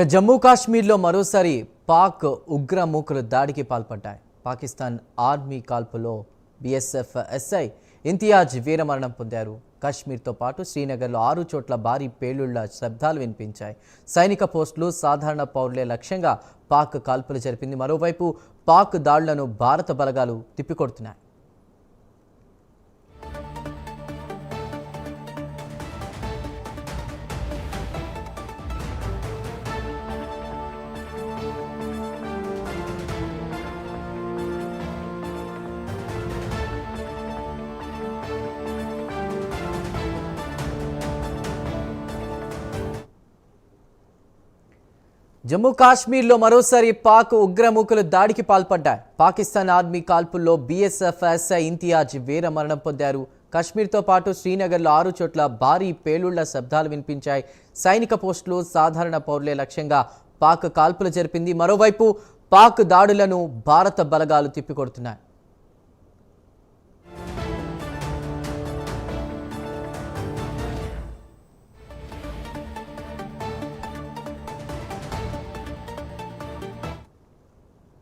జమ్మూ కాశ్మీర్లో మరోసారి పాక్ ఉగ్రమూకలు దాడికి పాల్పడ్డాయి. పాకిస్తాన్ ఆర్మీ కాల్పులో బీఎస్ఎఫ్ ఎస్ఐ ఇంతియాజ్ వీరమరణం పొందారు. కాశ్మీర్తో పాటు శ్రీనగర్లో 6 చోట్ల భారీ పేలుళ్ల శబ్దాలు వినిపించాయి. సైనిక పోస్టులు, సాధారణ పౌరులే లక్ష్యంగా పాక్ కాల్పులు జరిపింది. మరోవైపు పాక్ దాడులను భారత బలగాలు తిప్పికొడుతున్నాయి. జమ్మూ కాశ్మీర్లో మరోసారి పాక్ ఉగ్రమూకలు దాడికి పాల్పడ్డాయి. పాకిస్తాన్ ఆర్మీ కాల్పుల్లో బీఎస్ఎఫ్ ఎస్ఐ ఇంతియాజ్ వీరమరణం పొందారు. కాశ్మీర్తో పాటు శ్రీనగర్లో 6 చోట్ల భారీ పేలుళ్ల శబ్దాలు వినిపించాయి. సైనిక పోస్టులు, సాధారణ పౌరులే లక్ష్యంగా పాక్ కాల్పులు జరిపింది. మరోవైపు పాక్ దాడులను భారత బలగాలు తిప్పికొడుతున్నాయి.